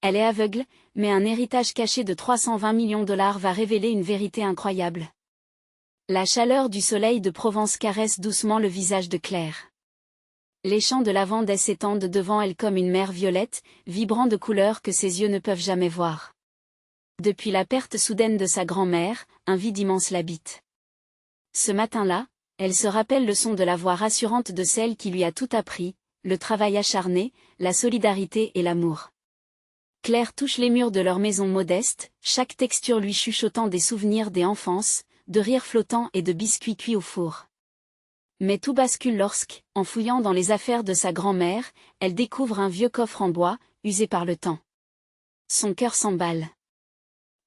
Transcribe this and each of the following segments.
Elle est aveugle, mais un héritage caché de 320 millions de dollars va révéler une vérité incroyable. La chaleur du soleil de Provence caresse doucement le visage de Claire. Les champs de lavande s'étendent devant elle comme une mer violette, vibrant de couleurs que ses yeux ne peuvent jamais voir. Depuis la perte soudaine de sa grand-mère, un vide immense l'habite. Ce matin-là, elle se rappelle le son de la voix rassurante de celle qui lui a tout appris, le travail acharné, la solidarité et l'amour. Claire touche les murs de leur maison modeste, chaque texture lui chuchotant des souvenirs d'enfance, de rires flottants et de biscuits cuits au four. Mais tout bascule lorsque, en fouillant dans les affaires de sa grand-mère, elle découvre un vieux coffre en bois, usé par le temps. Son cœur s'emballe.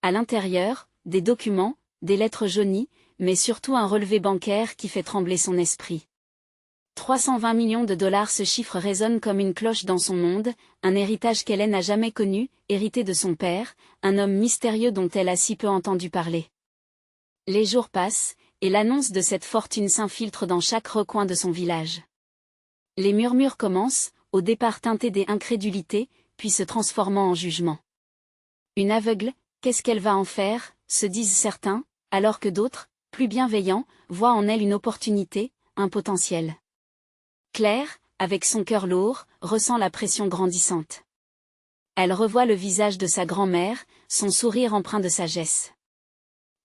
À l'intérieur, des documents, des lettres jaunies, mais surtout un relevé bancaire qui fait trembler son esprit. 320 millions de dollars, ce chiffre résonne comme une cloche dans son monde, un héritage qu'elle n'a jamais connu, hérité de son père, un homme mystérieux dont elle a si peu entendu parler. Les jours passent, et l'annonce de cette fortune s'infiltre dans chaque recoin de son village. Les murmures commencent, au départ teintés d'incrédulité, puis se transformant en jugement. Une aveugle, qu'est-ce qu'elle va en faire, se disent certains, alors que d'autres, plus bienveillants, voient en elle une opportunité, un potentiel. Claire, avec son cœur lourd, ressent la pression grandissante. Elle revoit le visage de sa grand-mère, son sourire empreint de sagesse.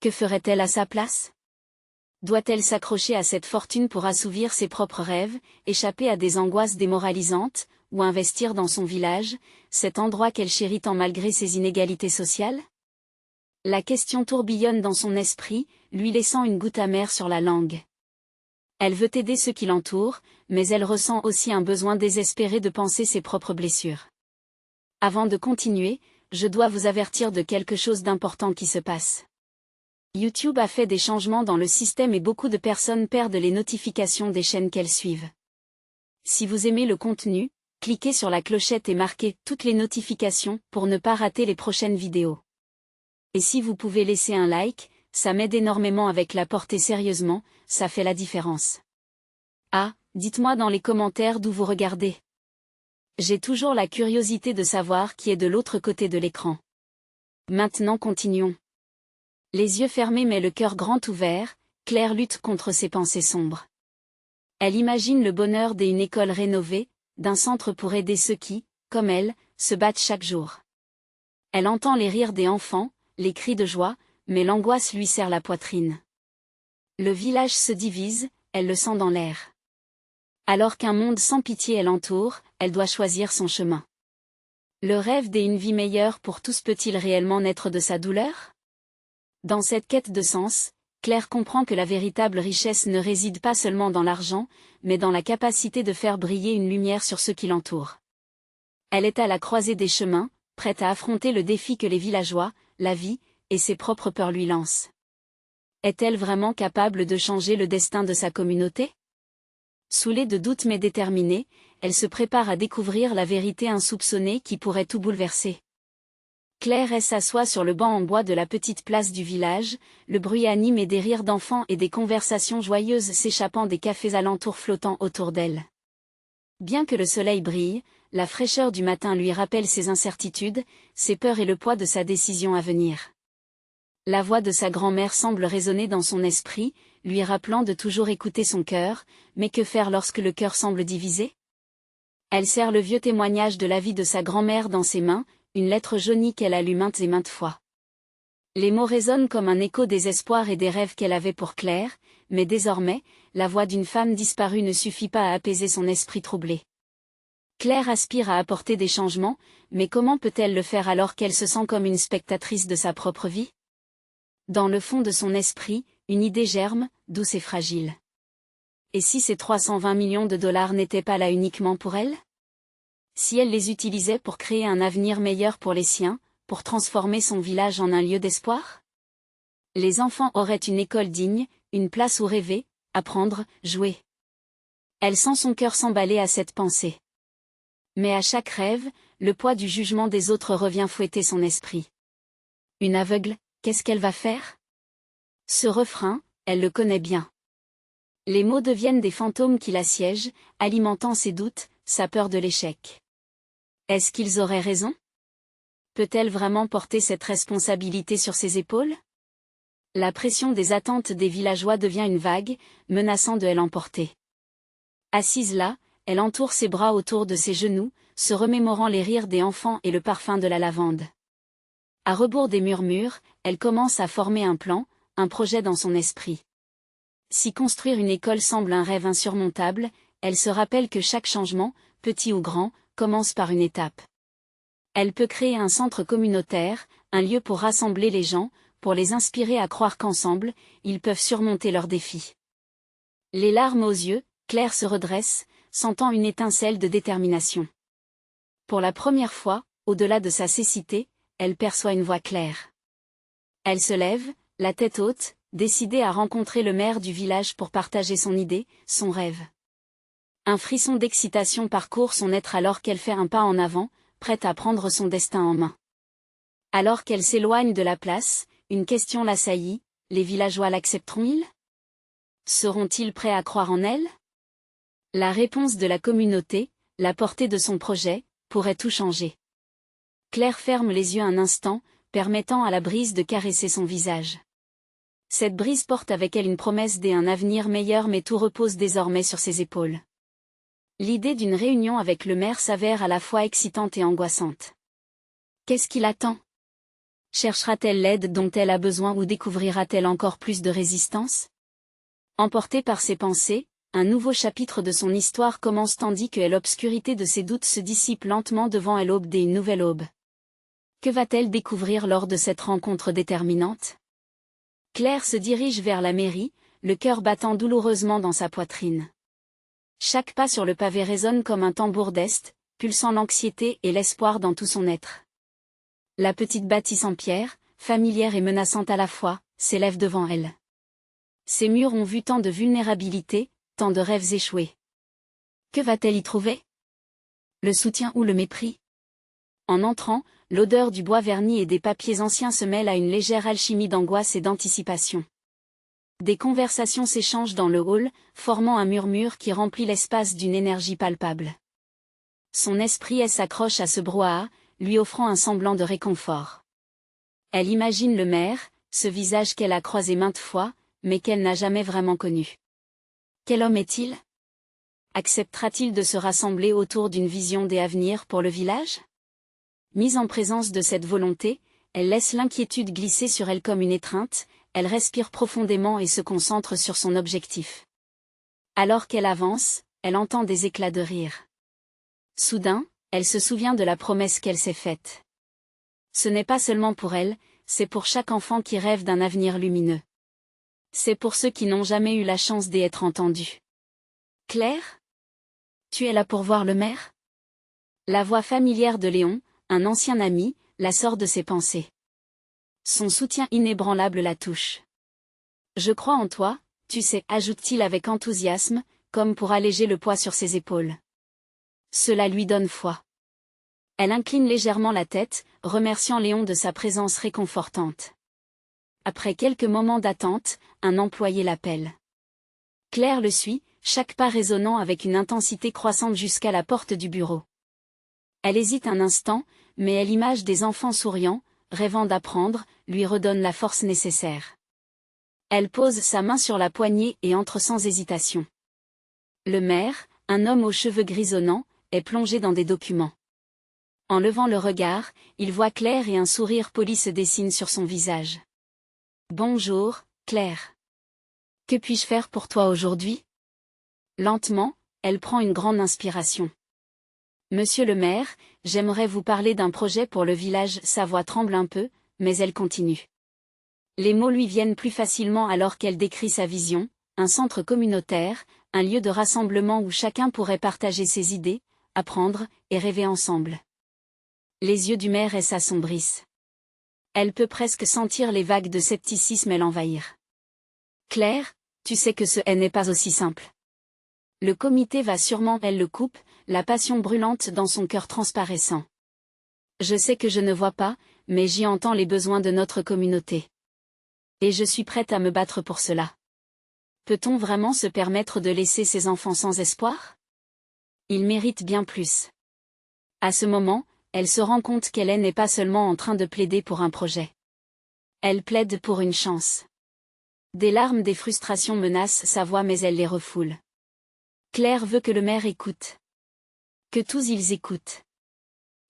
Que ferait-elle à sa place? Doit-elle s'accrocher à cette fortune pour assouvir ses propres rêves, échapper à des angoisses démoralisantes, ou investir dans son village, cet endroit qu'elle chérit tant malgré ses inégalités sociales? La question tourbillonne dans son esprit, lui laissant une goutte amère sur la langue. Elle veut aider ceux qui l'entourent, mais elle ressent aussi un besoin désespéré de panser ses propres blessures. Avant de continuer, je dois vous avertir de quelque chose d'important qui se passe. YouTube a fait des changements dans le système et beaucoup de personnes perdent les notifications des chaînes qu'elles suivent. Si vous aimez le contenu, cliquez sur la clochette et marquez toutes les notifications pour ne pas rater les prochaines vidéos. Et si vous pouvez laisser un like, ça m'aide énormément avec la portée sérieusement, ça fait la différence. Ah, dites-moi dans les commentaires d'où vous regardez. J'ai toujours la curiosité de savoir qui est de l'autre côté de l'écran. Maintenant continuons. Les yeux fermés mais le cœur grand ouvert, Claire lutte contre ses pensées sombres. Elle imagine le bonheur d'une école rénovée, d'un centre pour aider ceux qui, comme elle, se battent chaque jour. Elle entend les rires des enfants, les cris de joie, mais l'angoisse lui serre la poitrine. Le village se divise, elle le sent dans l'air. Alors qu'un monde sans pitié l'entoure, elle doit choisir son chemin. Le rêve d'une vie meilleure pour tous peut-il réellement naître de sa douleur? Dans cette quête de sens, Claire comprend que la véritable richesse ne réside pas seulement dans l'argent, mais dans la capacité de faire briller une lumière sur ceux qui l'entourent. Elle est à la croisée des chemins, prête à affronter le défi que les villageois, la vie, et ses propres peurs lui lancent. Est-elle vraiment capable de changer le destin de sa communauté? Saoulée de doutes mais déterminée, elle se prépare à découvrir la vérité insoupçonnée qui pourrait tout bouleverser. Claire s'assoit sur le banc en bois de la petite place du village, le bruit anime et des rires d'enfants et des conversations joyeuses s'échappant des cafés alentours flottant autour d'elle. Bien que le soleil brille, la fraîcheur du matin lui rappelle ses incertitudes, ses peurs et le poids de sa décision à venir. La voix de sa grand-mère semble résonner dans son esprit, lui rappelant de toujours écouter son cœur, mais que faire lorsque le cœur semble divisé? Elle serre le vieux témoignage de la vie de sa grand-mère dans ses mains, une lettre jaunie qu'elle a lue maintes et maintes fois. Les mots résonnent comme un écho des espoirs et des rêves qu'elle avait pour Claire, mais désormais, la voix d'une femme disparue ne suffit pas à apaiser son esprit troublé. Claire aspire à apporter des changements, mais comment peut-elle le faire alors qu'elle se sent comme une spectatrice de sa propre vie? Dans le fond de son esprit, une idée germe, douce et fragile. Et si ces 320 millions de dollars n'étaient pas là uniquement pour elle? Si elle les utilisait pour créer un avenir meilleur pour les siens, pour transformer son village en un lieu d'espoir? Les enfants auraient une école digne, une place où rêver, apprendre, jouer. Elle sent son cœur s'emballer à cette pensée. Mais à chaque rêve, le poids du jugement des autres revient fouetter son esprit. Une aveugle, qu'est-ce qu'elle va faire? Ce refrain, elle le connaît bien. Les mots deviennent des fantômes qui l'assiègent, alimentant ses doutes, sa peur de l'échec. Est-ce qu'ils auraient raison? Peut-elle vraiment porter cette responsabilité sur ses épaules? La pression des attentes des villageois devient une vague, menaçant de l'emporter. Assise là, elle entoure ses bras autour de ses genoux, se remémorant les rires des enfants et le parfum de la lavande. À rebours des murmures, elle commence à former un plan, un projet dans son esprit. Si construire une école semble un rêve insurmontable, elle se rappelle que chaque changement, petit ou grand, commence par une étape. Elle peut créer un centre communautaire, un lieu pour rassembler les gens, pour les inspirer à croire qu'ensemble, ils peuvent surmonter leurs défis. Les larmes aux yeux, Claire se redresse, sentant une étincelle de détermination. Pour la première fois, au-delà de sa cécité, elle perçoit une voix claire. Elle se lève, la tête haute, décidée à rencontrer le maire du village pour partager son idée, son rêve. Un frisson d'excitation parcourt son être alors qu'elle fait un pas en avant, prête à prendre son destin en main. Alors qu'elle s'éloigne de la place, une question l'assaillit, les villageois l'accepteront-ils? Seront-ils prêts à croire en elle? La réponse de la communauté, la portée de son projet, pourrait tout changer. Claire ferme les yeux un instant, permettant à la brise de caresser son visage. Cette brise porte avec elle une promesse d'un avenir meilleur, mais tout repose désormais sur ses épaules. L'idée d'une réunion avec le maire s'avère à la fois excitante et angoissante. Qu'est-ce qui l'attend? Cherchera-t-elle l'aide dont elle a besoin ou découvrira-t-elle encore plus de résistance? Emportée par ses pensées, un nouveau chapitre de son histoire commence tandis que l'obscurité de ses doutes se dissipe lentement devant elle l'aube d'une nouvelle aube. Que va-t-elle découvrir lors de cette rencontre déterminante? Claire se dirige vers la mairie, le cœur battant douloureusement dans sa poitrine. Chaque pas sur le pavé résonne comme un tambour d'Est, pulsant l'anxiété et l'espoir dans tout son être. La petite bâtisse en pierre, familière et menaçante à la fois, s'élève devant elle. Ses murs ont vu tant de vulnérabilité, tant de rêves échoués. Que va-t-elle y trouver? Le soutien ou le mépris? En entrant, l'odeur du bois verni et des papiers anciens se mêle à une légère alchimie d'angoisse et d'anticipation. Des conversations s'échangent dans le hall, formant un murmure qui remplit l'espace d'une énergie palpable. Son esprit s'accroche à ce brouhaha, lui offrant un semblant de réconfort. Elle imagine le maire, ce visage qu'elle a croisé maintes fois, mais qu'elle n'a jamais vraiment connu. Quel homme est-il? Acceptera-t-il de se rassembler autour d'une vision des avenirs pour le village? Mise en présence de cette volonté, elle laisse l'inquiétude glisser sur elle comme une étreinte, elle respire profondément et se concentre sur son objectif. Alors qu'elle avance, elle entend des éclats de rire. Soudain, elle se souvient de la promesse qu'elle s'est faite. Ce n'est pas seulement pour elle, c'est pour chaque enfant qui rêve d'un avenir lumineux. C'est pour ceux qui n'ont jamais eu la chance d'y être entendus. Claire? Tu es là pour voir le maire? La voix familière de Léon, un ancien ami, la sort de ses pensées. Son soutien inébranlable la touche. Je crois en toi, tu sais, ajoute-t-il avec enthousiasme, comme pour alléger le poids sur ses épaules. Cela lui donne foi. Elle incline légèrement la tête, remerciant Léon de sa présence réconfortante. Après quelques moments d'attente, un employé l'appelle. Claire le suit, chaque pas résonnant avec une intensité croissante jusqu'à la porte du bureau. Elle hésite un instant, mais l'image des enfants souriants, rêvant d'apprendre, lui redonne la force nécessaire. Elle pose sa main sur la poignée et entre sans hésitation. Le maire, un homme aux cheveux grisonnants, est plongé dans des documents. En levant le regard, il voit Claire et un sourire poli se dessine sur son visage. Bonjour, Claire. Que puis-je faire pour toi aujourd'hui? Lentement, elle prend une grande inspiration. Monsieur le maire, j'aimerais vous parler d'un projet pour le village. Sa voix tremble un peu, mais elle continue. Les mots lui viennent plus facilement alors qu'elle décrit sa vision, un centre communautaire, un lieu de rassemblement où chacun pourrait partager ses idées, apprendre et rêver ensemble. Les yeux du maire s'assombrissent. Elle peut presque sentir les vagues de scepticisme l'envahir. Claire, tu sais que ce n'est pas aussi simple. Le comité va sûrement, elle le coupe, la passion brûlante dans son cœur transparaissant. Je sais que je ne vois pas, mais j'y entends les besoins de notre communauté. Et je suis prête à me battre pour cela. Peut-on vraiment se permettre de laisser ces enfants sans espoir? Ils méritent bien plus. À ce moment, elle se rend compte qu'elle n'est pas seulement en train de plaider pour un projet. Elle plaide pour une chance. Des larmes des frustrations menacent sa voix mais elle les refoule. Claire veut que le maire écoute. Que tous ils écoutent.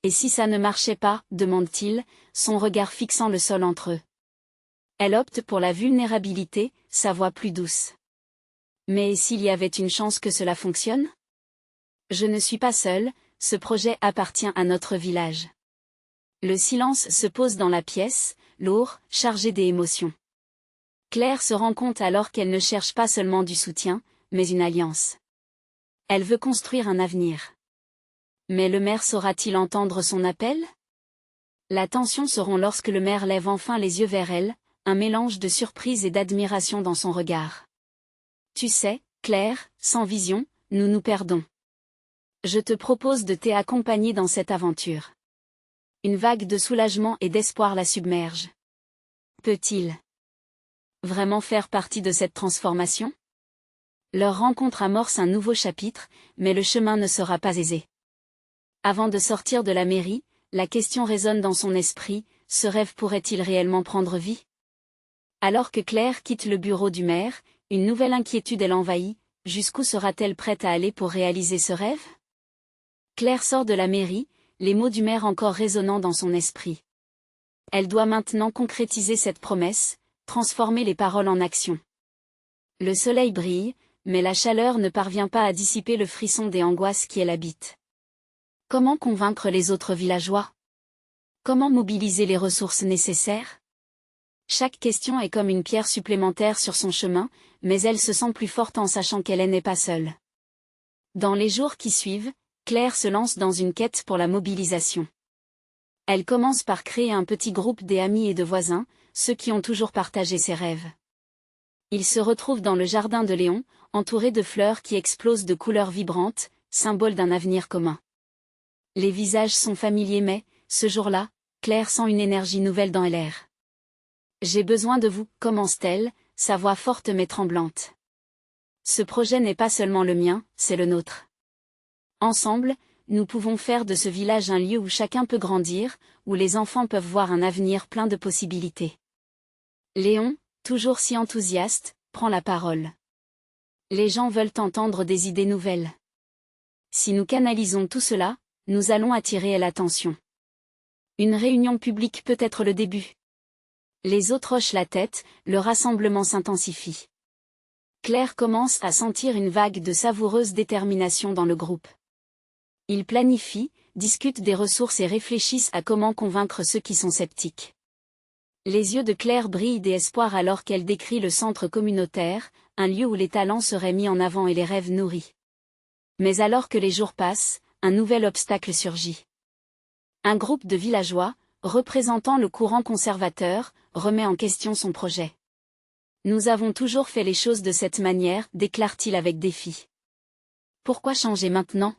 Et si ça ne marchait pas, demande-t-il, son regard fixant le sol entre eux. Elle opte pour la vulnérabilité, sa voix plus douce. Mais s'il y avait une chance que cela fonctionne? Je ne suis pas seule, ce projet appartient à notre village. Le silence se pose dans la pièce, lourd, chargé d'émotions. Claire se rend compte alors qu'elle ne cherche pas seulement du soutien, mais une alliance. Elle veut construire un avenir. Mais le maire saura-t-il entendre son appel? La tension se rompt lorsque le maire lève enfin les yeux vers elle, un mélange de surprise et d'admiration dans son regard. Tu sais, Claire, sans vision, nous nous perdons. Je te propose de t'accompagner dans cette aventure. Une vague de soulagement et d'espoir la submerge. Peut-il vraiment faire partie de cette transformation? Leur rencontre amorce un nouveau chapitre, mais le chemin ne sera pas aisé. Avant de sortir de la mairie, la question résonne dans son esprit, ce rêve pourrait-il réellement prendre vie? Alors que Claire quitte le bureau du maire, une nouvelle inquiétude l'envahit, jusqu'où sera-t-elle prête à aller pour réaliser ce rêve? Claire sort de la mairie, les mots du maire encore résonnant dans son esprit. Elle doit maintenant concrétiser cette promesse, transformer les paroles en action. Le soleil brille, mais la chaleur ne parvient pas à dissiper le frisson des angoisses qui l'habitent. Comment convaincre les autres villageois? Comment mobiliser les ressources nécessaires? Chaque question est comme une pierre supplémentaire sur son chemin, mais elle se sent plus forte en sachant qu'elle n'est pas seule. Dans les jours qui suivent, Claire se lance dans une quête pour la mobilisation. Elle commence par créer un petit groupe d'amis et de voisins, ceux qui ont toujours partagé ses rêves. Ils se retrouvent dans le jardin de Léon, entourés de fleurs qui explosent de couleurs vibrantes, symbole d'un avenir commun. Les visages sont familiers mais, ce jour-là, Claire sent une énergie nouvelle dans l'air. J'ai besoin de vous, commence-t-elle, sa voix forte mais tremblante. Ce projet n'est pas seulement le mien, c'est le nôtre. Ensemble, nous pouvons faire de ce village un lieu où chacun peut grandir, où les enfants peuvent voir un avenir plein de possibilités. Léon, toujours si enthousiaste, prend la parole. Les gens veulent entendre des idées nouvelles. Si nous canalisons tout cela, nous allons attirer l'attention. Une réunion publique peut être le début. Les autres hochent la tête, le rassemblement s'intensifie. Claire commence à sentir une vague de savoureuse détermination dans le groupe. Ils planifient, discutent des ressources et réfléchissent à comment convaincre ceux qui sont sceptiques. Les yeux de Claire brillent d'espoir alors qu'elle décrit le centre communautaire, un lieu où les talents seraient mis en avant et les rêves nourris. Mais alors que les jours passent, un nouvel obstacle surgit. Un groupe de villageois, représentant le courant conservateur, remet en question son projet. Nous avons toujours fait les choses de cette manière, déclare-t-il avec défi. Pourquoi changer maintenant?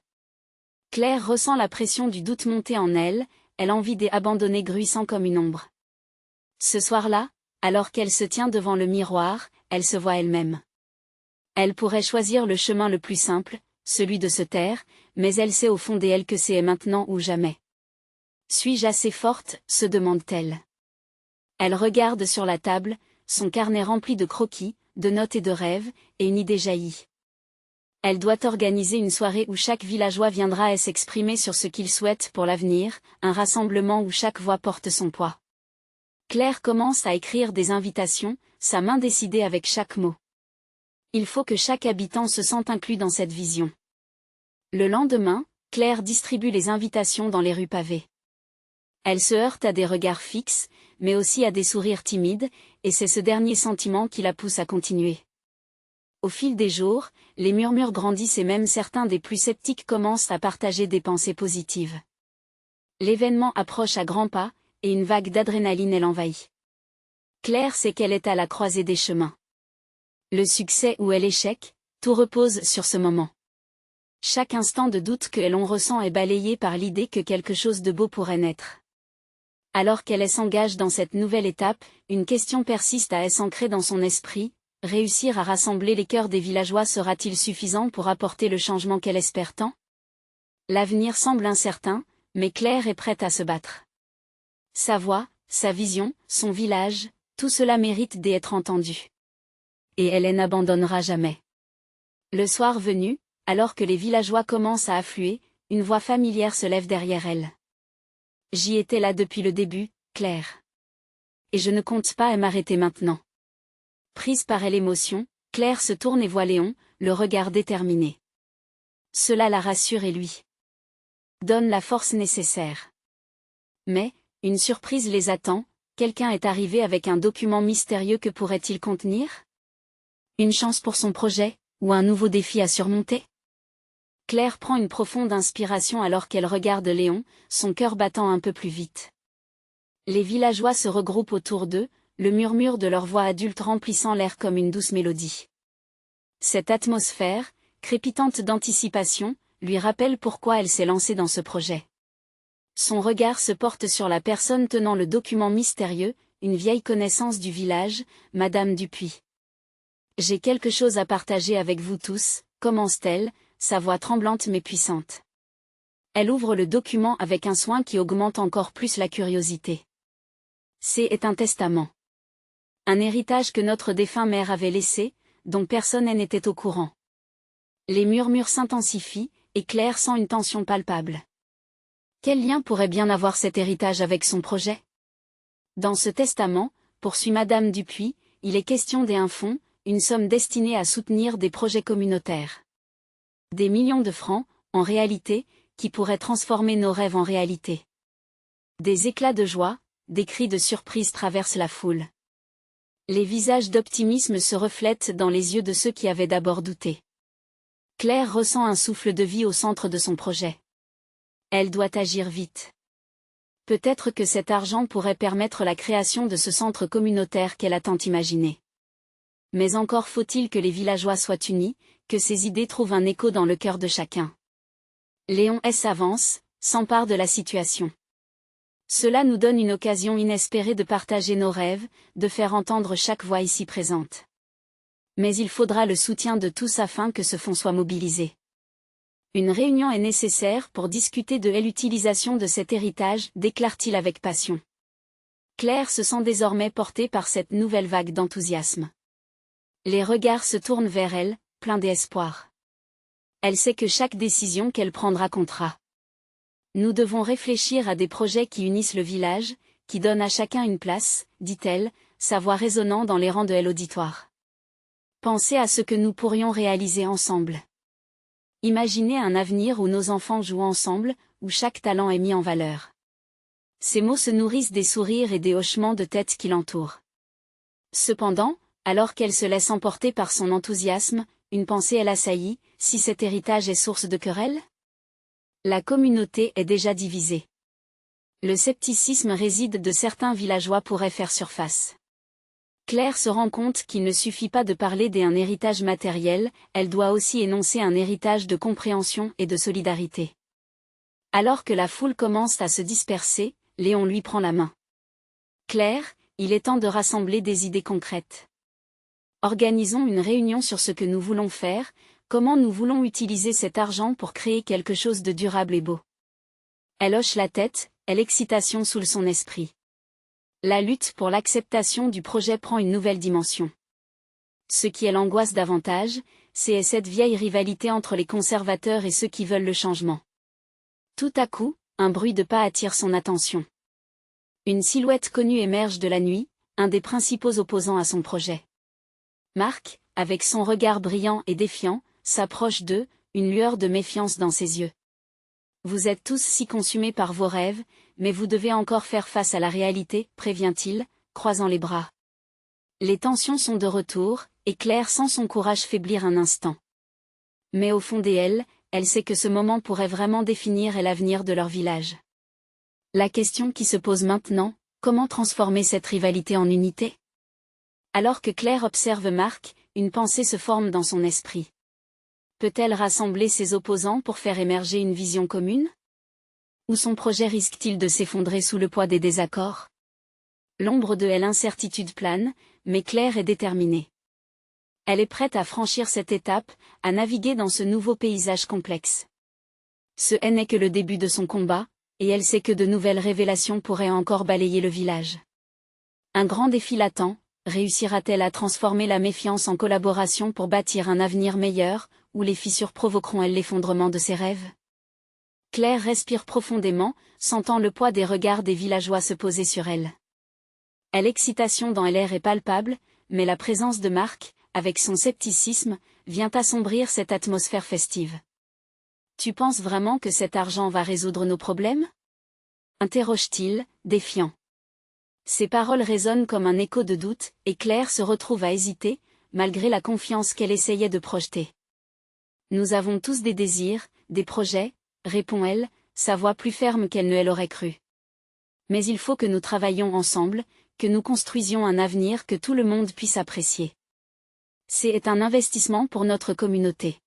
Claire ressent la pression du doute monter en elle, elle envie d'abandonner gruissant comme une ombre. Ce soir-là, alors qu'elle se tient devant le miroir, elle se voit elle-même. Elle pourrait choisir le chemin le plus simple, celui de se taire, mais elle sait au fond d'elle que c'est maintenant ou jamais. Suis-je assez forte, se demande-t-elle. Elle regarde sur la table, son carnet rempli de croquis, de notes et de rêves, et une idée jaillit. Elle doit organiser une soirée où chaque villageois viendra et s'exprimer sur ce qu'il souhaite pour l'avenir, un rassemblement où chaque voix porte son poids. Claire commence à écrire des invitations, sa main décidée avec chaque mot. Il faut que chaque habitant se sente inclus dans cette vision. Le lendemain, Claire distribue les invitations dans les rues pavées. Elle se heurte à des regards fixes, mais aussi à des sourires timides, et c'est ce dernier sentiment qui la pousse à continuer. Au fil des jours, les murmures grandissent et même certains des plus sceptiques commencent à partager des pensées positives. L'événement approche à grands pas, et une vague d'adrénaline l'envahit. Claire sait qu'elle est à la croisée des chemins. Le succès ou l'échec, tout repose sur ce moment. Chaque instant de doute que l'on ressent est balayé par l'idée que quelque chose de beau pourrait naître. Alors qu'elle s'engage dans cette nouvelle étape, une question persiste à s'ancrer dans son esprit. Réussir à rassembler les cœurs des villageois sera-t-il suffisant pour apporter le changement qu'elle espère tant? L'avenir semble incertain, Mais Claire est prête à se battre. Sa voix, sa vision, son village, tout cela mérite d'être entendu. Et elle n'abandonnera jamais. Le soir venu, alors que les villageois commencent à affluer, une voix familière se lève derrière elle. J'y étais là depuis le début, Claire. Et je ne compte pas m'arrêter maintenant. Prise par l'émotion, Claire se tourne et voit Léon, le regard déterminé. Cela la rassure et lui donne la force nécessaire. Mais, une surprise les attend, quelqu'un est arrivé avec un document mystérieux. Que pourrait-il contenir? Une chance pour son projet, ou un nouveau défi à surmonter? Claire prend une profonde inspiration alors qu'elle regarde Léon, son cœur battant un peu plus vite. Les villageois se regroupent autour d'eux, le murmure de leur voix adulte remplissant l'air comme une douce mélodie. Cette atmosphère, crépitante d'anticipation, lui rappelle pourquoi elle s'est lancée dans ce projet. Son regard se porte sur la personne tenant le document mystérieux, une vieille connaissance du village, Madame Dupuis. J'ai quelque chose à partager avec vous tous, commence-t-elle, sa voix tremblante mais puissante. Elle ouvre le document avec un soin qui augmente encore plus la curiosité. C'est un testament. Un héritage que notre défunt mère avait laissé, dont personne n'était au courant. Les murmures s'intensifient, et Claire sent une tension palpable. Quel lien pourrait bien avoir cet héritage avec son projet? Dans ce testament, poursuit Madame Dupuis, il est question d'un fonds, une somme destinée à soutenir des projets communautaires. Des millions de francs, en réalité, qui pourraient transformer nos rêves en réalité. Des éclats de joie, des cris de surprise traversent la foule. Les visages d'optimisme se reflètent dans les yeux de ceux qui avaient d'abord douté. Claire ressent un souffle de vie au centre de son projet. Elle doit agir vite. Peut-être que cet argent pourrait permettre la création de ce centre communautaire qu'elle a tant imaginé. Mais encore faut-il que les villageois soient unis, que ces idées trouvent un écho dans le cœur de chacun. Léon s'avance, s'empare de la situation. Cela nous donne une occasion inespérée de partager nos rêves, de faire entendre chaque voix ici présente. Mais il faudra le soutien de tous afin que ce fonds soit mobilisé. Une réunion est nécessaire pour discuter de l'utilisation de cet héritage, déclare-t-il avec passion. Claire se sent désormais portée par cette nouvelle vague d'enthousiasme. Les regards se tournent vers elle, pleins d'espoir. Elle sait que chaque décision qu'elle prendra comptera. Nous devons réfléchir à des projets qui unissent le village, qui donnent à chacun une place, dit-elle, sa voix résonnant dans les rangs de l'auditoire. Pensez à ce que nous pourrions réaliser ensemble. Imaginez un avenir où nos enfants jouent ensemble, où chaque talent est mis en valeur. Ces mots se nourrissent des sourires et des hochements de tête qui l'entourent. Cependant, alors qu'elle se laisse emporter par son enthousiasme, une pensée l'assaillit, si cet héritage est source de querelle? La communauté est déjà divisée. Le scepticisme réside de certains villageois pourrait faire surface. Claire se rend compte qu'il ne suffit pas de parler d'un héritage matériel, elle doit aussi énoncer un héritage de compréhension et de solidarité. Alors que la foule commence à se disperser, Léon lui prend la main. Claire, il est temps de rassembler des idées concrètes. Organisons une réunion sur ce que nous voulons faire, comment nous voulons utiliser cet argent pour créer quelque chose de durable et beau. Elle hoche la tête, et l'excitation saoule son esprit. La lutte pour l'acceptation du projet prend une nouvelle dimension. Ce qui l'angoisse davantage, c'est cette vieille rivalité entre les conservateurs et ceux qui veulent le changement. Tout à coup, un bruit de pas attire son attention. Une silhouette connue émerge de la nuit, un des principaux opposants à son projet. Marc, avec son regard brillant et défiant, s'approche d'eux, une lueur de méfiance dans ses yeux. Vous êtes tous si consumés par vos rêves, mais vous devez encore faire face à la réalité, prévient-il, croisant les bras. Les tensions sont de retour, et Claire sent son courage faiblir un instant. Mais au fond d'elle, elle sait que ce moment pourrait vraiment définir l'avenir de leur village. La question qui se pose maintenant, comment transformer cette rivalité en unité? Alors que Claire observe Marc, une pensée se forme dans son esprit. Peut-elle rassembler ses opposants pour faire émerger une vision commune? Ou son projet risque-t-il de s'effondrer sous le poids des désaccords? L'ombre de l'incertitude plane, mais Claire est déterminée. Elle est prête à franchir cette étape, à naviguer dans ce nouveau paysage complexe. Ce n'est que le début de son combat, Et elle sait que de nouvelles révélations pourraient encore balayer le village. Un grand défi l'attend, réussira-t-elle à transformer la méfiance en collaboration pour bâtir un avenir meilleur, où les fissures provoqueront-elles l'effondrement de ses rêves? Claire respire profondément, sentant le poids des regards des villageois se poser sur elle. L'excitation dans l'air est palpable, mais la présence de Marc, avec son scepticisme, vient assombrir cette atmosphère festive. Tu penses vraiment que cet argent va résoudre nos problèmes? Interroge-t-il, défiant. Ses paroles résonnent comme un écho de doute, et Claire se retrouve à hésiter, malgré la confiance qu'elle essayait de projeter. Nous avons tous des désirs, des projets, répond-elle, sa voix plus ferme qu'elle ne l'aurait cru. Mais il faut que nous travaillions ensemble, que nous construisions un avenir que tout le monde puisse apprécier. C'est un investissement pour notre communauté.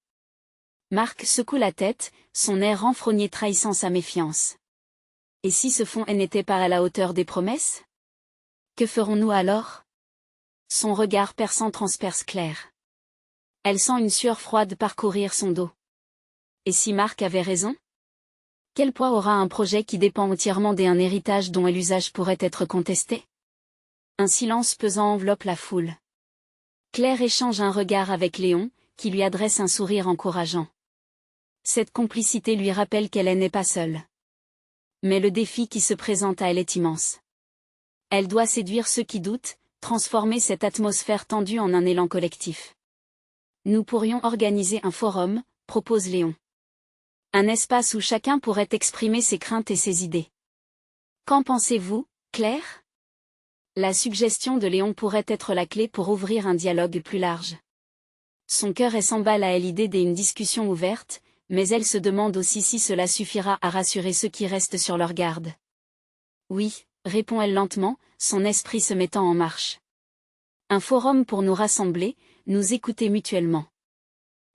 Marc secoue la tête, son air renfrogné trahissant sa méfiance. Et si ce fonds n'était pas à la hauteur des promesses? Que ferons-nous alors? Son regard perçant transperce Claire. Elle sent une sueur froide parcourir son dos. Et si Marc avait raison? Quel poids aura un projet qui dépend entièrement d'un héritage dont l'usage pourrait être contesté? Un silence pesant enveloppe la foule. Claire échange un regard avec Léon, qui lui adresse un sourire encourageant. Cette complicité lui rappelle qu'elle n'est pas seule. Mais le défi qui se présente à elle est immense. Elle doit séduire ceux qui doutent, transformer cette atmosphère tendue en un élan collectif. Nous pourrions organiser un forum, propose Léon. Un espace où chacun pourrait exprimer ses craintes et ses idées. Qu'en pensez-vous, Claire? La suggestion de Léon pourrait être la clé pour ouvrir un dialogue plus large. Son cœur s'emballe à l'idée d'une discussion ouverte, mais elle se demande aussi si cela suffira à rassurer ceux qui restent sur leur garde. Oui, répond-elle lentement, son esprit se mettant en marche. Un forum pour nous rassembler, nous écouter mutuellement.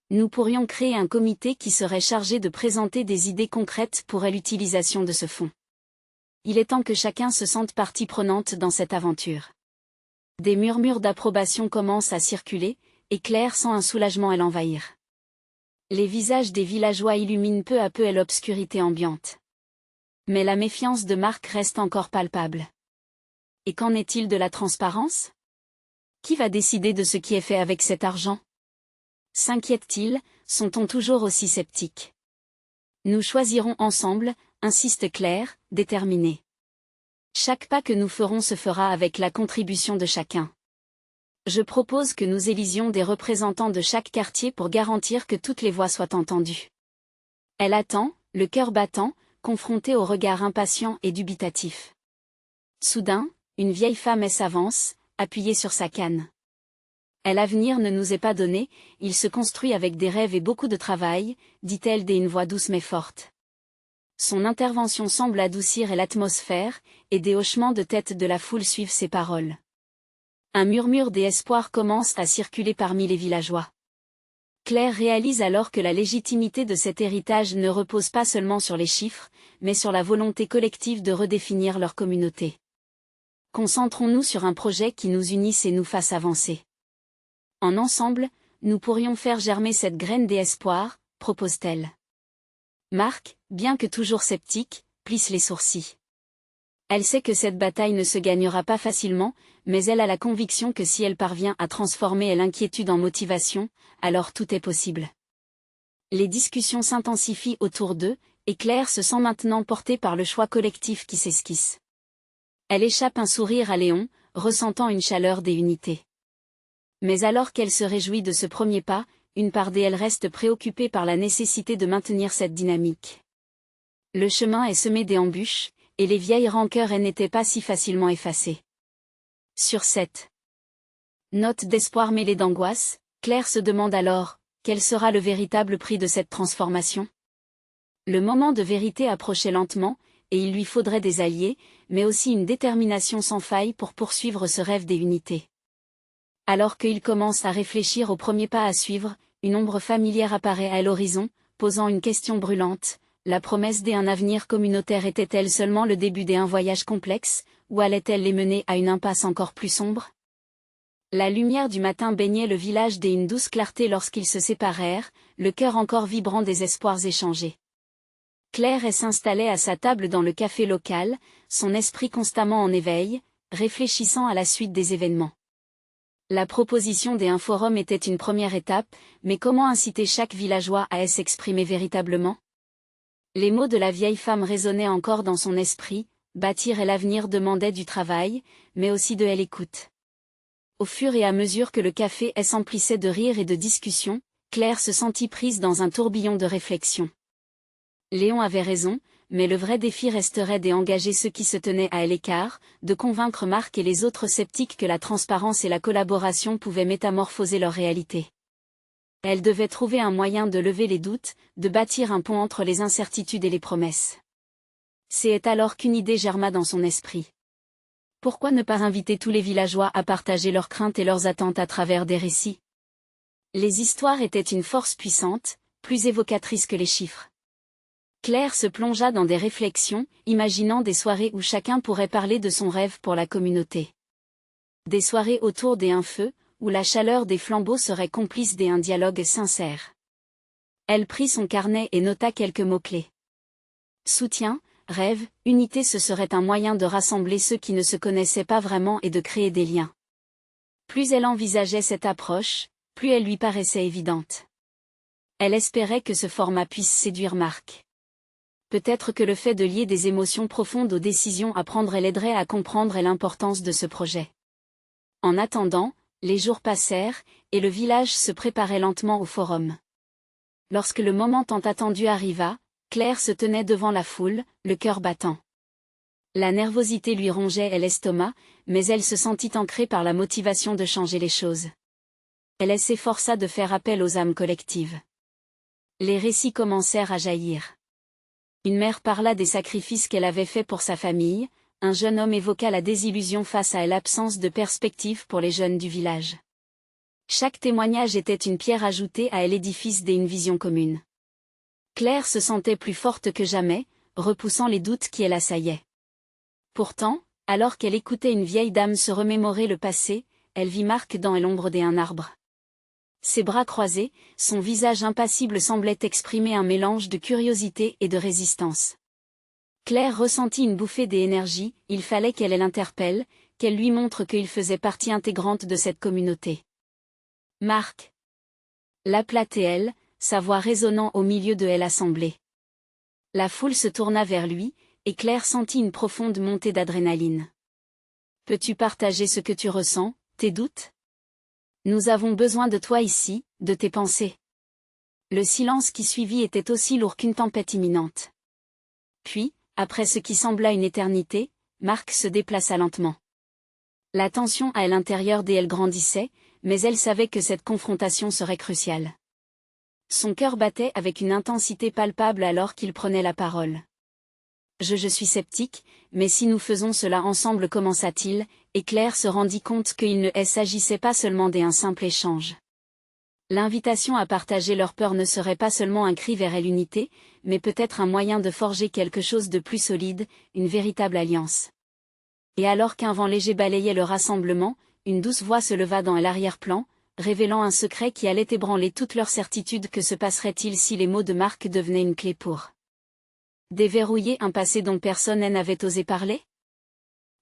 Nous pourrions créer un comité qui serait chargé de présenter des idées concrètes pour l'utilisation de ce fonds. Il est temps que chacun se sente partie prenante dans cette aventure. Des murmures d'approbation commencent à circuler, et Claire sent un soulagement à l'envahir. Les visages des villageois illuminent peu à peu l'obscurité ambiante. Mais la méfiance de Marc reste encore palpable. Et qu'en est-il de la transparence? Qui va décider de ce qui est fait avec cet argent? S'inquiète-t-il, sont-on toujours aussi sceptiques? Nous choisirons ensemble, insiste Claire, déterminée. Chaque pas que nous ferons se fera avec la contribution de chacun. Je propose que nous élisions des représentants de chaque quartier pour garantir que toutes les voix soient entendues. Elle attend, le cœur battant, confrontée au regard impatient et dubitatif. Soudain, une vieille femme s'avance, appuyée sur sa canne. L'avenir ne nous est pas donné, il se construit avec des rêves et beaucoup de travail, dit-elle d'une voix douce mais forte. Son intervention semble adoucir l'atmosphère, et des hochements de tête de la foule suivent ses paroles. Un murmure d'espoir commence à circuler parmi les villageois. Claire réalise alors que la légitimité de cet héritage ne repose pas seulement sur les chiffres, mais sur la volonté collective de redéfinir leur communauté. Concentrons-nous sur un projet qui nous unisse et nous fasse avancer. En ensemble, nous pourrions faire germer cette graine d'espoir, propose-t-elle. Marc, bien que toujours sceptique, plisse les sourcils. Elle sait que cette bataille ne se gagnera pas facilement, mais elle a la conviction que si elle parvient à transformer l'inquiétude en motivation, alors tout est possible. Les discussions s'intensifient autour d'eux, et Claire se sent maintenant portée par le choix collectif qui s'esquisse. Elle échappe un sourire à Léon, ressentant une chaleur des unités. Mais alors qu'elle se réjouit de ce premier pas, une part d'elle reste préoccupée par la nécessité de maintenir cette dynamique. Le chemin est semé d'embûches, et les vieilles rancœurs n'étaient pas si facilement effacées. Sur cette note d'espoir mêlée d'angoisse, Claire se demande alors, quel sera le véritable prix de cette transformation? Le moment de vérité approchait lentement, et il lui faudrait des alliés, mais aussi une détermination sans faille pour poursuivre ce rêve des unités. Alors qu'il commence à réfléchir au premier pas à suivre, une ombre familière apparaît à l'horizon, posant une question brûlante. La promesse d'un avenir communautaire était-elle seulement le début d'un voyage complexe, ou allait-elle les mener à une impasse encore plus sombre? La lumière du matin baignait le village d'une douce clarté lorsqu'ils se séparèrent, le cœur encore vibrant des espoirs échangés. Claire s'installait à sa table dans le café local, son esprit constamment en éveil, réfléchissant à la suite des événements. La proposition des forums était une première étape, mais comment inciter chaque villageois à s'exprimer véritablement? Les mots de la vieille femme résonnaient encore dans son esprit, bâtir l'avenir demandait du travail, mais aussi de l'écoute. Au fur et à mesure que le café s'emplissait de rires et de discussions, Claire se sentit prise dans un tourbillon de réflexion. Léon avait raison, mais le vrai défi resterait d'engager ceux qui se tenaient à l'écart, de convaincre Marc et les autres sceptiques que la transparence et la collaboration pouvaient métamorphoser leur réalité. Elle devait trouver un moyen de lever les doutes, de bâtir un pont entre les incertitudes et les promesses. C'est alors qu'une idée germa dans son esprit. Pourquoi ne pas inviter tous les villageois à partager leurs craintes et leurs attentes à travers des récits? Les histoires étaient une force puissante, plus évocatrice que les chiffres. Claire se plongea dans des réflexions, imaginant des soirées où chacun pourrait parler de son rêve pour la communauté. Des soirées autour d'un feu, où la chaleur des flambeaux serait complice d'un dialogue sincère. Elle prit son carnet et nota quelques mots-clés. Soutien, rêve, unité, ce serait un moyen de rassembler ceux qui ne se connaissaient pas vraiment et de créer des liens. Plus elle envisageait cette approche, plus elle lui paraissait évidente. Elle espérait que ce format puisse séduire Marc. Peut-être que le fait de lier des émotions profondes aux décisions à prendre l'aiderait à comprendre l'importance de ce projet. En attendant, les jours passèrent, et le village se préparait lentement au forum. Lorsque le moment tant attendu arriva, Claire se tenait devant la foule, le cœur battant. La nervosité lui rongeait l'estomac, mais elle se sentit ancrée par la motivation de changer les choses. Elle s'efforça de faire appel aux âmes collectives. Les récits commencèrent à jaillir. Une mère parla des sacrifices qu'elle avait faits pour sa famille, un jeune homme évoqua la désillusion face à l'absence de perspective pour les jeunes du village. Chaque témoignage était une pierre ajoutée à l'édifice d'une vision commune. Claire se sentait plus forte que jamais, repoussant les doutes qui l'assaillaient. Pourtant, alors qu'elle écoutait une vieille dame se remémorer le passé, elle vit Marc dans l'ombre d'un arbre. Ses bras croisés, son visage impassible semblait exprimer un mélange de curiosité et de résistance. Claire ressentit une bouffée d'énergie, il fallait qu'elle l'interpelle, qu'elle lui montre qu'il faisait partie intégrante de cette communauté. Marc. L'appela-t-elle, sa voix résonnant au milieu de l'assemblée. La foule se tourna vers lui, et Claire sentit une profonde montée d'adrénaline. Peux-tu partager ce que tu ressens, tes doutes? Nous avons besoin de toi ici, de tes pensées. Le silence qui suivit était aussi lourd qu'une tempête imminente. Puis, après ce qui sembla une éternité, Marc se déplaça lentement. La tension à l'intérieur d'elle grandissait, mais elle savait que cette confrontation serait cruciale. Son cœur battait avec une intensité palpable alors qu'il prenait la parole. Je suis sceptique, mais si nous faisons cela ensemble, commença-t-il, et Claire se rendit compte qu'il ne s'agissait pas seulement d'un simple échange. L'invitation à partager leur peur ne serait pas seulement un cri vers l'unité, mais peut-être un moyen de forger quelque chose de plus solide, une véritable alliance. Et alors qu'un vent léger balayait le rassemblement, une douce voix se leva dans l'arrière-plan, révélant un secret qui allait ébranler toute leur certitude. Que se passerait-il si les mots de Marc devenaient une clé pour déverrouiller un passé dont personne n'avait osé parler?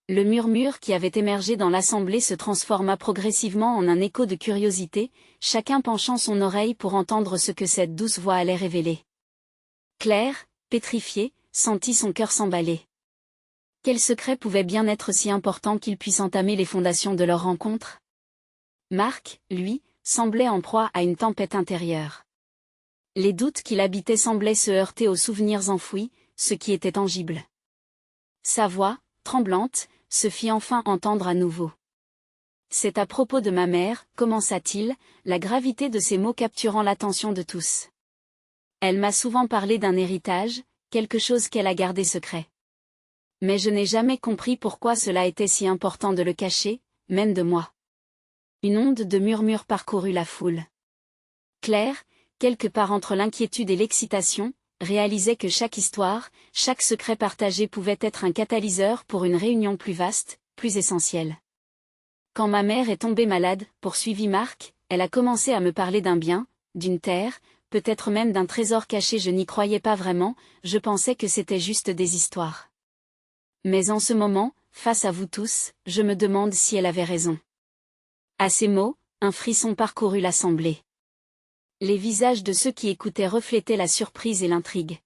Le murmure qui avait émergé dans l'assemblée se transforma progressivement en un écho de curiosité, chacun penchant son oreille pour entendre ce que cette douce voix allait révéler. Claire, pétrifiée, sentit son cœur s'emballer. Quel secret pouvait bien être si important qu'il puisse entamer les fondations de leur rencontre? Marc, lui, semblait en proie à une tempête intérieure. Les doutes qui l'habitaient semblaient se heurter aux souvenirs enfouis, ce qui était tangible. Sa voix, tremblante, se fit enfin entendre à nouveau. C'est à propos de ma mère, commença-t-il, la gravité de ces mots capturant l'attention de tous. Elle m'a souvent parlé d'un héritage, quelque chose qu'elle a gardé secret. Mais je n'ai jamais compris pourquoi cela était si important de le cacher, même de moi. Une onde de murmures parcourut la foule. Claire, quelque part entre l'inquiétude et l'excitation, réalisait que chaque histoire, chaque secret partagé pouvait être un catalyseur pour une réunion plus vaste, plus essentielle. Quand ma mère est tombée malade, poursuivit Marc, elle a commencé à me parler d'un bien, d'une terre, peut-être même d'un trésor caché. Je n'y croyais pas vraiment, je pensais que c'était juste des histoires. Mais en ce moment, face à vous tous, je me demande si elle avait raison. À ces mots, un frisson parcourut l'assemblée. Les visages de ceux qui écoutaient reflétaient la surprise et l'intrigue.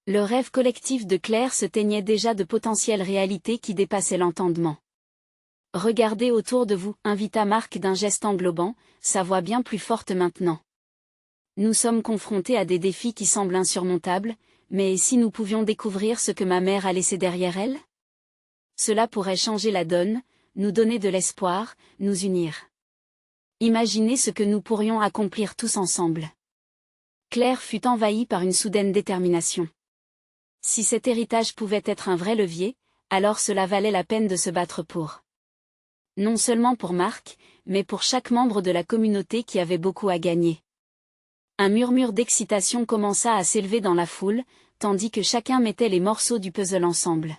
Le rêve collectif de Claire se teignait déjà de potentielles réalités qui dépassaient l'entendement. Regardez autour de vous, invita Marc d'un geste englobant, sa voix bien plus forte maintenant. Nous sommes confrontés à des défis qui semblent insurmontables, mais si nous pouvions découvrir ce que ma mère a laissé derrière elle? Cela pourrait changer la donne, nous donner de l'espoir, nous unir. Imaginez ce que nous pourrions accomplir tous ensemble. Claire fut envahie par une soudaine détermination. Si cet héritage pouvait être un vrai levier, alors cela valait la peine de se battre pour. Non seulement pour Marc, mais pour chaque membre de la communauté qui avait beaucoup à gagner. Un murmure d'excitation commença à s'élever dans la foule, tandis que chacun mettait les morceaux du puzzle ensemble.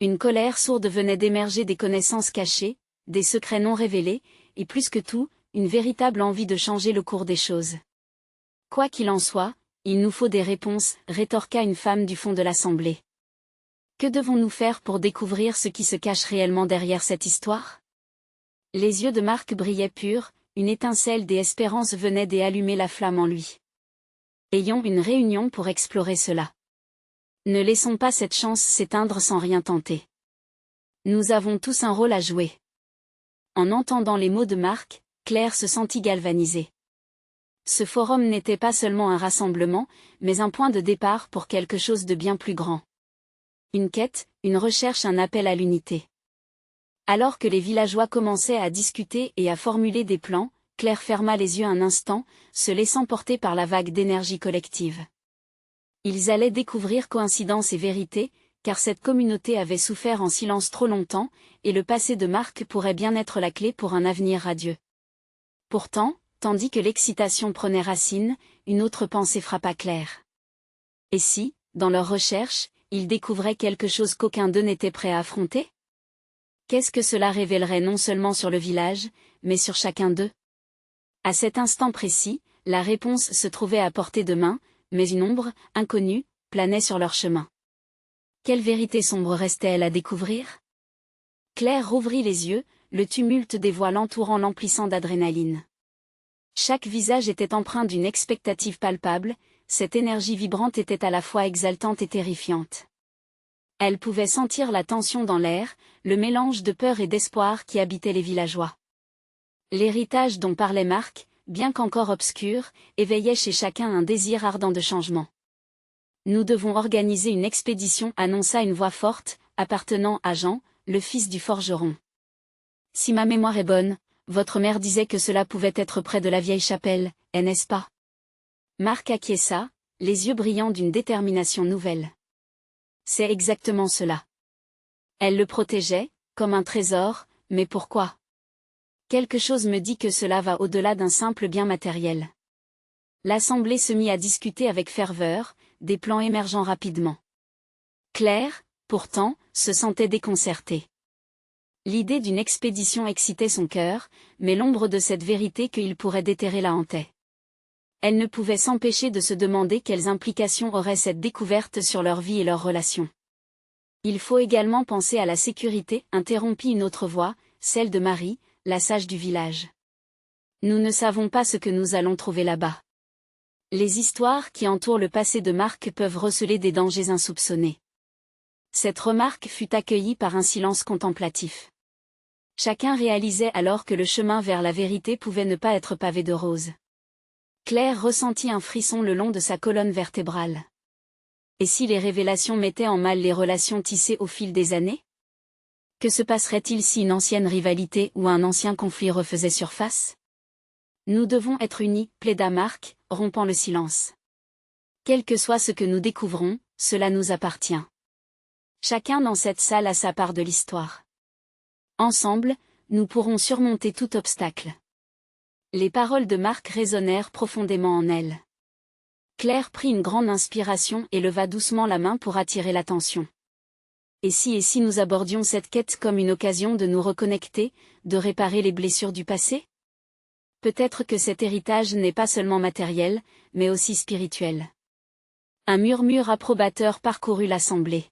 Une colère sourde venait d'émerger des connaissances cachées, des secrets non révélés, et plus que tout, une véritable envie de changer le cours des choses. Quoi qu'il en soit, il nous faut des réponses, rétorqua une femme du fond de l'assemblée. Que devons-nous faire pour découvrir ce qui se cache réellement derrière cette histoire? Les yeux de Marc brillaient purs, une étincelle d'espérance venait d'allumer la flamme en lui. Ayons une réunion pour explorer cela. Ne laissons pas cette chance s'éteindre sans rien tenter. Nous avons tous un rôle à jouer. En entendant les mots de Marc, Claire se sentit galvanisée. Ce forum n'était pas seulement un rassemblement, mais un point de départ pour quelque chose de bien plus grand. Une quête, une recherche, un appel à l'unité. Alors que les villageois commençaient à discuter et à formuler des plans, Claire ferma les yeux un instant, se laissant porter par la vague d'énergie collective. Ils allaient découvrir coïncidence et vérité, car cette communauté avait souffert en silence trop longtemps, et le passé de Marc pourrait bien être la clé pour un avenir radieux. Pourtant, tandis que l'excitation prenait racine, une autre pensée frappa Claire. Et si, dans leur recherche, ils découvraient quelque chose qu'aucun d'eux n'était prêt à affronter? Qu'est-ce que cela révélerait non seulement sur le village, mais sur chacun d'eux? À cet instant précis, la réponse se trouvait à portée de main, mais une ombre, inconnue, planait sur leur chemin. Quelle vérité sombre restait-elle à découvrir? Claire rouvrit les yeux, le tumulte des voix l'entourant l'emplissant d'adrénaline. Chaque visage était empreint d'une expectative palpable, cette énergie vibrante était à la fois exaltante et terrifiante. Elle pouvait sentir la tension dans l'air, le mélange de peur et d'espoir qui habitait les villageois. L'héritage dont parlait Marc, bien qu'encore obscur, éveillait chez chacun un désir ardent de changement. Nous devons organiser une expédition, annonça une voix forte, appartenant à Jean, le fils du forgeron. Si ma mémoire est bonne, votre mère disait que cela pouvait être près de la vieille chapelle, n'est-ce pas? Marc acquiesça, les yeux brillants d'une détermination nouvelle. C'est exactement cela. Elle le protégeait, comme un trésor, mais pourquoi? Quelque chose me dit que cela va au-delà d'un simple bien matériel. L'assemblée se mit à discuter avec ferveur, des plans émergeant rapidement. Claire, pourtant, se sentait déconcertée. L'idée d'une expédition excitait son cœur, mais l'ombre de cette vérité qu'il pourrait déterrer la hantait. Elle ne pouvait s'empêcher de se demander quelles implications aurait cette découverte sur leur vie et leurs relations. Il faut également penser à la sécurité, interrompit une autre voix, celle de Marie, la sage du village. Nous ne savons pas ce que nous allons trouver là-bas. Les histoires qui entourent le passé de Marc peuvent receler des dangers insoupçonnés. Cette remarque fut accueillie par un silence contemplatif. Chacun réalisait alors que le chemin vers la vérité pouvait ne pas être pavé de roses. Claire ressentit un frisson le long de sa colonne vertébrale. Et si les révélations mettaient en mal les relations tissées au fil des années? Que se passerait-il si une ancienne rivalité ou un ancien conflit refaisait surface? Nous devons être unis, plaida Marc, rompant le silence. Quel que soit ce que nous découvrons, cela nous appartient. Chacun dans cette salle a sa part de l'histoire. Ensemble, nous pourrons surmonter tout obstacle. Les paroles de Marc résonnèrent profondément en elle. Claire prit une grande inspiration et leva doucement la main pour attirer l'attention. Et si nous abordions cette quête comme une occasion de nous reconnecter, de réparer les blessures du passé? Peut-être que cet héritage n'est pas seulement matériel, mais aussi spirituel. Un murmure approbateur parcourut l'assemblée.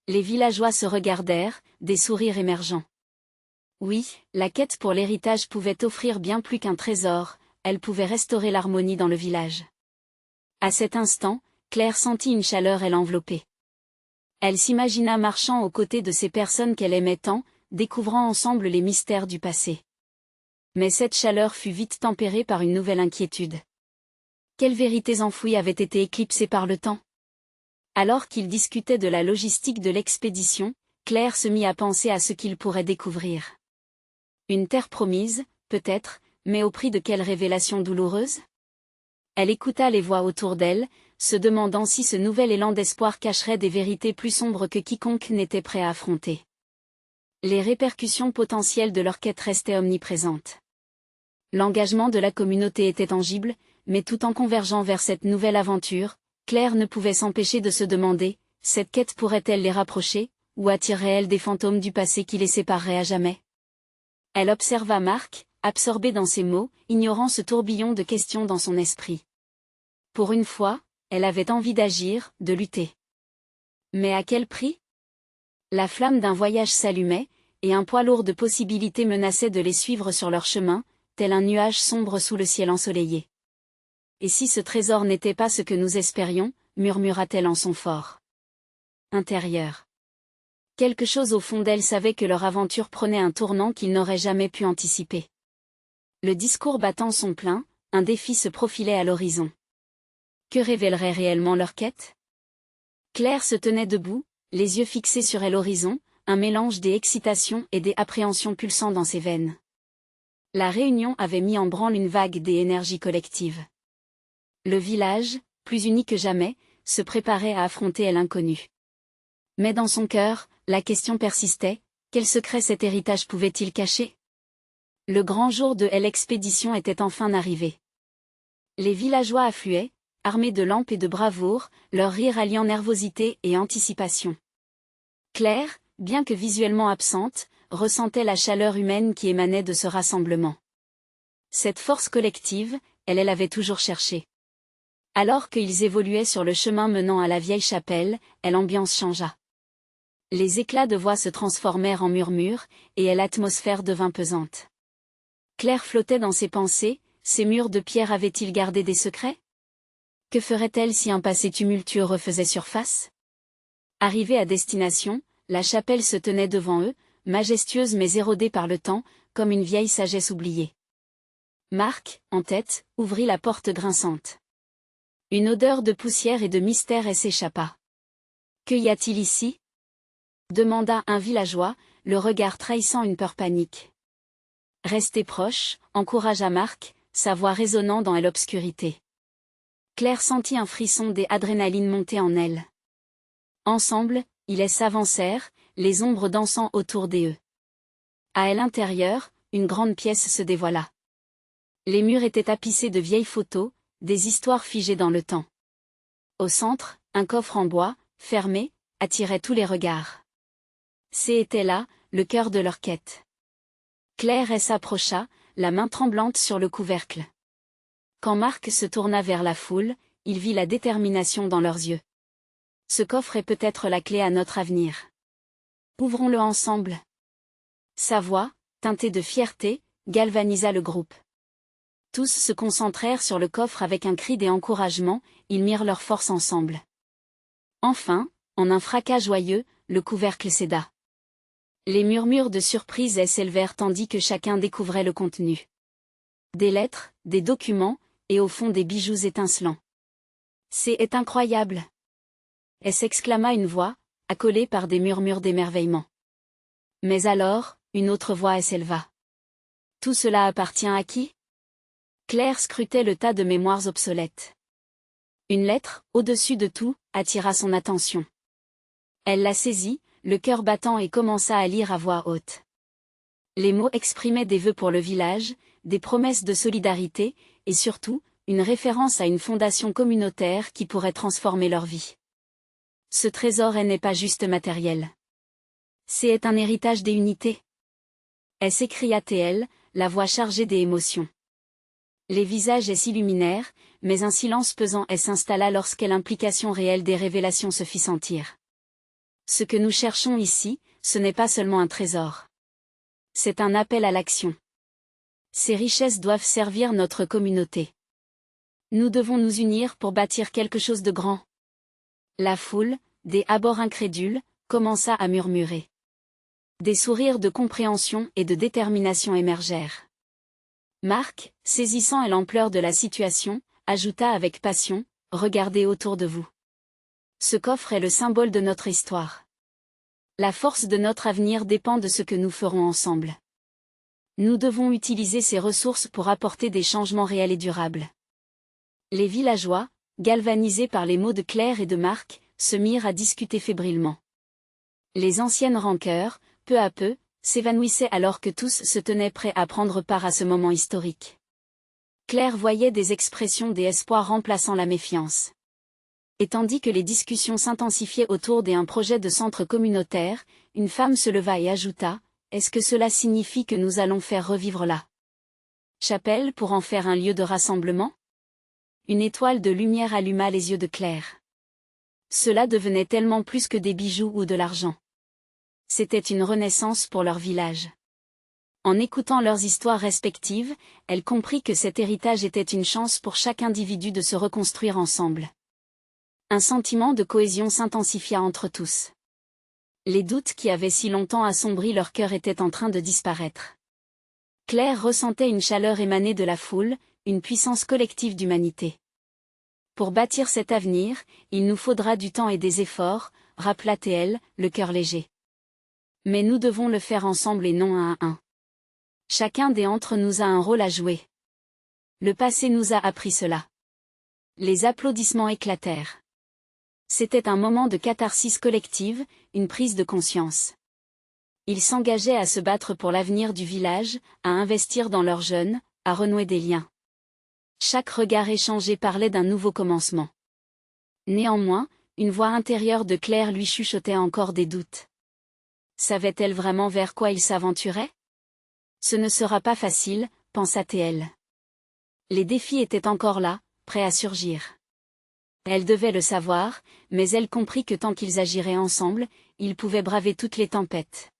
Les villageois se regardèrent, des sourires émergeants. Oui, la quête pour l'héritage pouvait offrir bien plus qu'un trésor, elle pouvait restaurer l'harmonie dans le village. À cet instant, Claire sentit une chaleur l'envelopper. Elle s'imagina marchant aux côtés de ces personnes qu'elle aimait tant, découvrant ensemble les mystères du passé. Mais cette chaleur fut vite tempérée par une nouvelle inquiétude. Quelles vérités enfouies avaient été éclipsées par le temps? Alors qu'ils discutaient de la logistique de l'expédition, Claire se mit à penser à ce qu'ils pourraient découvrir. Une terre promise, peut-être, mais au prix de quelle révélation douloureuse? Elle écouta les voix autour d'elle, se demandant si ce nouvel élan d'espoir cacherait des vérités plus sombres que quiconque n'était prêt à affronter. Les répercussions potentielles de leur quête restaient omniprésentes. L'engagement de la communauté était tangible, mais tout en convergeant vers cette nouvelle aventure, Claire ne pouvait s'empêcher de se demander, cette quête pourrait-elle les rapprocher, ou attirerait-elle des fantômes du passé qui les sépareraient à jamais? Elle observa Marc, absorbé dans ses mots, ignorant ce tourbillon de questions dans son esprit. Pour une fois, elle avait envie d'agir, de lutter. Mais à quel prix? La flamme d'un voyage s'allumait, et un poids lourd de possibilités menaçait de les suivre sur leur chemin, tel un nuage sombre sous le ciel ensoleillé. Et si ce trésor n'était pas ce que nous espérions, murmura-t-elle en son fort intérieur. Quelque chose au fond d'elle savait que leur aventure prenait un tournant qu'ils n'auraient jamais pu anticiper. Le discours battant son plein, un défi se profilait à l'horizon. Que révélerait réellement leur quête? Claire se tenait debout, les yeux fixés sur l'horizon, un mélange des excitations et des appréhensions pulsant dans ses veines. La réunion avait mis en branle une vague des énergies collectives. Le village, plus uni que jamais, se préparait à affronter l'inconnu. Mais dans son cœur, la question persistait, quel secret cet héritage pouvait-il cacher? Le grand jour de l'expédition était enfin arrivé. Les villageois affluaient, armés de lampes et de bravoure, leur rire alliant nervosité et anticipation. Claire, bien que visuellement absente, ressentait la chaleur humaine qui émanait de ce rassemblement. Cette force collective, elle l'avait toujours cherchée. Alors qu'ils évoluaient sur le chemin menant à la vieille chapelle, l'ambiance changea. Les éclats de voix se transformèrent en murmures, et l'atmosphère devint pesante. Claire flottait dans ses pensées, ces murs de pierre avaient-ils gardé des secrets? Que ferait-elle si un passé tumultueux refaisait surface? Arrivée à destination, la chapelle se tenait devant eux, majestueuse mais érodée par le temps, comme une vieille sagesse oubliée. Marc, en tête, ouvrit la porte grinçante. Une odeur de poussière et de mystère s'échappa. « Que y a-t-il ici ?» demanda un villageois, le regard trahissant une peur panique. « Restez proche », encouragea Marc, sa voix résonnant dans l'obscurité. Claire sentit un frisson d'adrénaline monter en elle. Ensemble, ils s'avancèrent, les ombres dansant autour d'eux. À l'intérieur, une grande pièce se dévoila. Les murs étaient tapissés de vieilles photos, des histoires figées dans le temps. Au centre, un coffre en bois, fermé, attirait tous les regards. C'était là, le cœur de leur quête. Claire s'approcha, la main tremblante sur le couvercle. Quand Marc se tourna vers la foule, il vit la détermination dans leurs yeux. Ce coffre est peut-être la clé à notre avenir. Ouvrons-le ensemble. Sa voix, teintée de fierté, galvanisa le groupe. Tous se concentrèrent sur le coffre avec un cri d'encouragement, ils mirent leurs forces ensemble. Enfin, en un fracas joyeux, le couvercle céda. Les murmures de surprise s'élevèrent tandis que chacun découvrait le contenu. Des lettres, des documents, et au fond des bijoux étincelants. « C'est incroyable !» s'exclama une voix, accolée par des murmures d'émerveillement. Mais alors, une autre voix s'éleva. « Tout cela appartient à qui ?» Claire scrutait le tas de mémoires obsolètes. Une lettre, au-dessus de tout, attira son attention. Elle la saisit, le cœur battant et commença à lire à voix haute. Les mots exprimaient des vœux pour le village, des promesses de solidarité, et surtout, une référence à une fondation communautaire qui pourrait transformer leur vie. Ce trésor n'est pas juste matériel. C'est un héritage des unités. S'écria-t-elle, la voix chargée d'émotions. Les visages s'illuminèrent, mais un silence pesant s'installa lorsque l'implication réelle des révélations se fit sentir. Ce que nous cherchons ici, ce n'est pas seulement un trésor. C'est un appel à l'action. Ces richesses doivent servir notre communauté. Nous devons nous unir pour bâtir quelque chose de grand. La foule, des abords incrédules, commença à murmurer. Des sourires de compréhension et de détermination émergèrent. Marc, saisissant l'ampleur de la situation, ajouta avec passion, « Regardez autour de vous. Ce coffre est le symbole de notre histoire. La force de notre avenir dépend de ce que nous ferons ensemble. Nous devons utiliser ces ressources pour apporter des changements réels et durables. » Les villageois, galvanisés par les mots de Claire et de Marc, se mirent à discuter fébrilement. Les anciennes rancœurs, peu à peu, s'évanouissaient alors que tous se tenaient prêts à prendre part à ce moment historique. Claire voyait des expressions d'espoir remplaçant la méfiance. Et tandis que les discussions s'intensifiaient autour d'un projet de centre communautaire, une femme se leva et ajouta, « Est-ce que cela signifie que nous allons faire revivre la chapelle pour en faire un lieu de rassemblement ?» Une étoile de lumière alluma les yeux de Claire. Cela devenait tellement plus que des bijoux ou de l'argent. C'était une renaissance pour leur village. En écoutant leurs histoires respectives, elle comprit que cet héritage était une chance pour chaque individu de se reconstruire ensemble. Un sentiment de cohésion s'intensifia entre tous. Les doutes qui avaient si longtemps assombri leur cœur étaient en train de disparaître. Claire ressentait une chaleur émanée de la foule, une puissance collective d'humanité. Pour bâtir cet avenir, il nous faudra du temps et des efforts, rappela-t-elle, le cœur léger. Mais nous devons le faire ensemble et non un à un. Chacun d'entre nous a un rôle à jouer. Le passé nous a appris cela. Les applaudissements éclatèrent. C'était un moment de catharsis collective, une prise de conscience. Ils s'engageaient à se battre pour l'avenir du village, à investir dans leurs jeunes, à renouer des liens. Chaque regard échangé parlait d'un nouveau commencement. Néanmoins, une voix intérieure de Claire lui chuchotait encore des doutes. Savait-elle vraiment vers quoi il s'aventurait ? Ce ne sera pas facile, pensa-t-elle. Les défis étaient encore là, prêts à surgir. Elle devait le savoir, mais elle comprit que tant qu'ils agiraient ensemble, ils pouvaient braver toutes les tempêtes.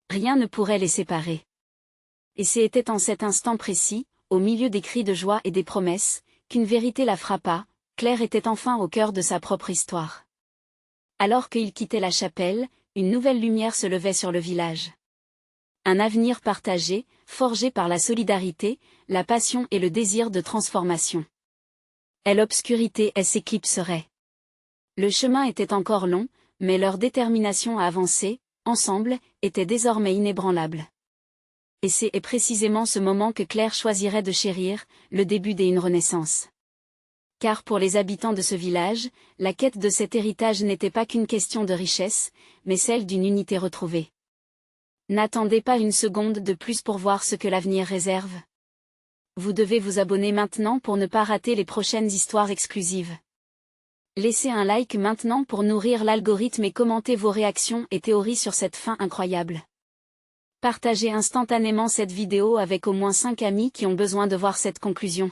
Rien ne pourrait les séparer. Et c'était en cet instant précis, au milieu des cris de joie et des promesses, qu'une vérité la frappa, Claire était enfin au cœur de sa propre histoire. Alors qu'ils quittaient la chapelle, une nouvelle lumière se levait sur le village. Un avenir partagé, forgé par la solidarité, la passion et le désir de transformation. Et l'obscurité s'éclipserait. Le chemin était encore long, mais leur détermination à avancer, ensemble, était désormais inébranlable. Et c'est précisément ce moment que Claire choisirait de chérir, le début d'une renaissance. Car pour les habitants de ce village, la quête de cet héritage n'était pas qu'une question de richesse, mais celle d'une unité retrouvée. N'attendez pas une seconde de plus pour voir ce que l'avenir réserve. Vous devez vous abonner maintenant pour ne pas rater les prochaines histoires exclusives. Laissez un like maintenant pour nourrir l'algorithme et commentez vos réactions et théories sur cette fin incroyable. Partagez instantanément cette vidéo avec au moins 5 amis qui ont besoin de voir cette conclusion.